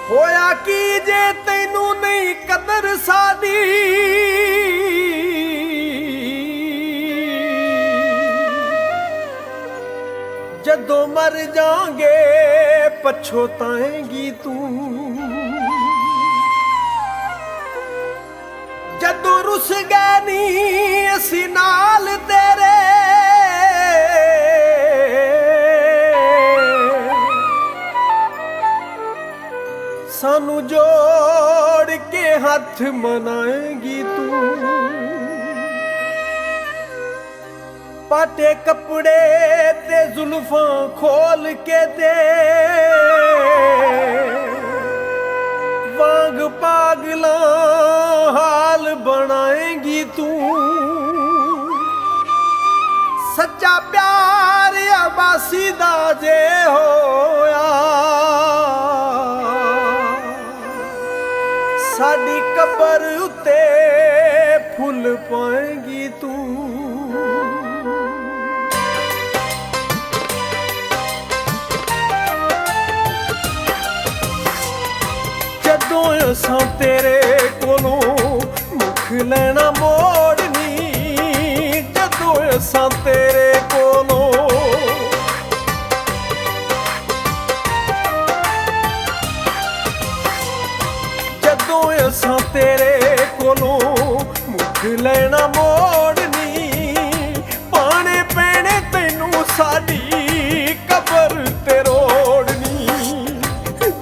ਹੋਇਆ ਕੀ ਜੇ ਤੈਨੂੰ ਨਹੀਂ ਕਦਰ ਸਾਡੀ, ਜਦੋਂ ਮਰ ਜਾਾਂਗੇ ਪਛੋਤਾਏਂਗੀ ਤੂੰ। ਜਦੋਂ ਰੁੱਸ ਗਏ ਨੀ ਅਸੀਂ ਨਾਲ ਤੇਰੇ, ਸਾਨੂੰ ਜੋੜ ਕੇ ਹੱਥ ਮਨਾਏਂਗੀ ਤੂੰ। ਪਾਟੇ ਕੱਪੜੇ ਤੇ ਜ਼ੁਲਫਾਂ ਖੋਲ ਕੇ ਦੇ ਵਾਂਗ ਪਾਗਲਾਂ ਹਾਲ ਬਣਾਏਂਗੀ ਤੂੰ। ਸੱਚਾ ਪਿਆਰ ਅਬਾਸੀ ਦਾ ਜੇ ਹੋਇਆ, ਸਾਡੀ ਕਬਰ ਉੱਤੇ ਫੁੱਲ ਪਾਏਂਗੀ ਤੂੰ। ਜਦੋਂ ਅਸਾਂ ਤੇਰੇ ਕੋਲੋਂ ਮੁੱਖ ਲੈਣਾ ਮੋੜਨੀ, ਜਦੋਂ ਅਸਾਂ ਤੇਰੇ ਕੋਲੋਂ ਅਸਾਂ ਤੇਰੇ ਕੋਲੋਂ ਮੁੱਖ ਲੈਣਾ ਮੋੜਨੀ, ਪਾਣੇ ਪੈਣੇ ਤੈਨੂੰ ਸਾਡੀ ਕਬਰ ਤੇ ਰੋੜਨੀ।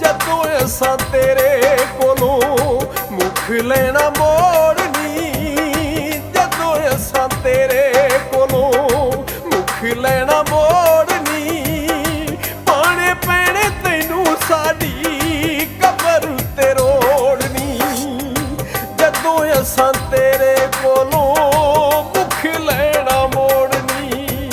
ਜਦੋਂ ਅਸਾਂ ਤੇਰੇ ਕੋਲੋਂ ਮੁੱਖ ਲੈਣਾ ਮੋੜਨੀ, ਜਦੋਂ ਅਸਾਂ ਤੇਰੇ ਕੋਲੋਂ ਮੁੱਖ ਲੈਣਾ ਮੋੜਨੀ, ਪਾਣੇ ਪੈਣੇ ਤੈਨੂੰ ਸਾਡੀ ਕਬਰ ਤੇ ਰੋੜਨੀ। ਜਦੋਂ ਅਸਾਂ ਤੇਰੇ ਕੋਲੋਂ ਮੁੱਖ ਲੈਣਾ ਮੋੜਨੀ।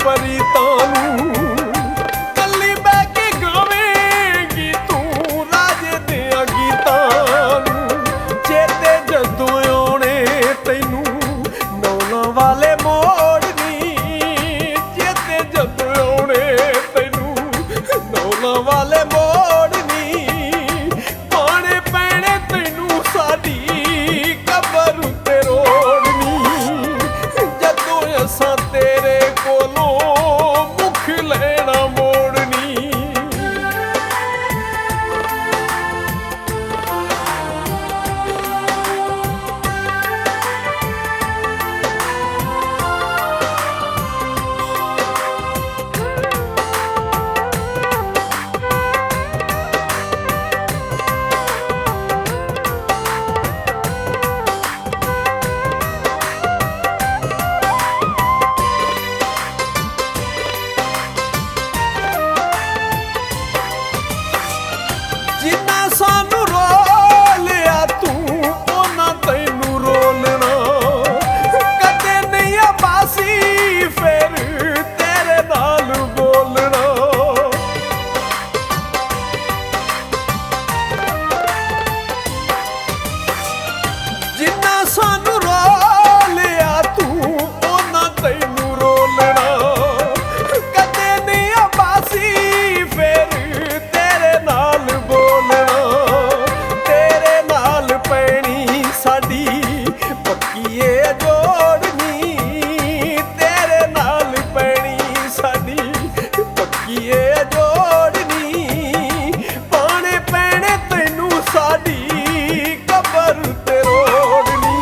ਪਰੀਤਾਂ ਨੂੰ ਕੱਲੀ ਬਹਿ ਕੇ ਗਾਵੇਂਗੀ ਤੂੰ ਰਾਜੇ ਦਿਆਂ ਗੀਤਾਂ ਨੂੰ। ਚੇਤੇ ਜਦੋਂ ਆਉਣੇ ਤੈਨੂੰ ਨੌਲਾਂ ਵਾਲੇ ਮੋੜਨੀ, ਚੇਤੇ ਜਦੋਂ ਆਉਣੇ ਤੈਨੂੰ ਨੌਲਾਂ ਵਾਲੇ ਮੋੜਨੀ। ਪਾਣੇ ਪੈਣੇ ਤੈਨੂੰ ਸਾਡੀ ਕਬਰ ਉੱਤੇ ਰੋੜਨੀ, ਜਦੋਂ ਅਸਾਂ ਤੇਰੇ ਕੋਲੋਂ ਮੁੱਖ ਲੈਣਾ ਮੋੜਨੀ। ਜਿੰਨਾ ਸਾਨੂੰ ਰੋਲਿਆ ਤੂੰ ਉਹਨਾਂ ਤੈਨੂੰ ਰੋਲਣਾ, ਕਦੇ ਨਹੀਂ ਆਬਾਸੀ ਫਿਰ ਤੇਰੇ ਨਾਲ ਬੋਲਣਾ। ਜਿੰਨਾ ਸਾਨੂੰ ਰੋਲਿਆ ਤੂੰ ਉਹਨਾਂ ਤੈਨੂੰ ਰੋਲਣਾ, ਕਦੇ ਨਹੀਂ ਆਬਾਸੀ ਫਿਰ ਤੇਰੇ ਨਾਲ ਬੋਲਣਾ। ਤੇਰੇ ਨਾਲ ਪੈਣੀ ਸਾਡੀ ਪੱਕੀ ਏ ਜੋੜਨੀ, ਤੇਰੇ ਨਾਲ ਪੈਣੀ ਸਾਡੀ ਪੱਕੀ ਏ ਜੋੜਨੀ। ਪਾਣੇ ਪੈਣੇ ਤੈਨੂੰ ਸਾਡੀ ਕਬਰ ਤੇ ਰੋੜਨੀ,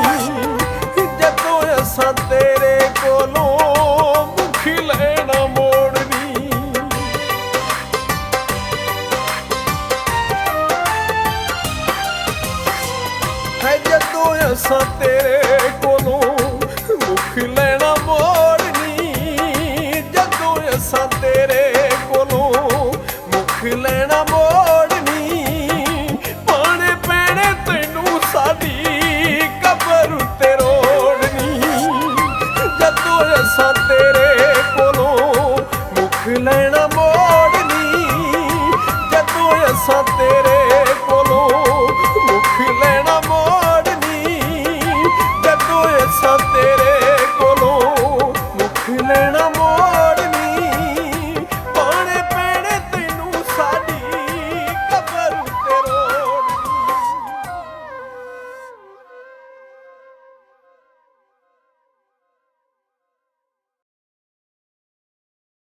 ਜਦੋਂ ਅਸਾਂ ਤੇਰੇ ਕੋਲੋਂ ਮੁੱਖ ਲੈਣਾ ਮੋੜਨੀ। ਹੈ ਜਦੋਂ ਅਸਾਂ ਤੇਰੇ ਕੋਲੋਂ ਮੁੱਖ ਲੈਣਾ ਮੋੜਨੀ, ਜਦੋਂ ਅਸਾਂ ਤੇਰੇ ਕੋਲੋਂ ਮੁੱਖ ਲੈਣਾ ਮੋੜਨੀ। ਪਾਣੇ ਪੈਣੇ ਤੈਨੂੰ ਸਾਡੀ ਕਬਰ ਉੱਤੇ ਰੋੜਨੀ, ਜਦੋਂ ਅਸਾਂ ਤੇਰੇ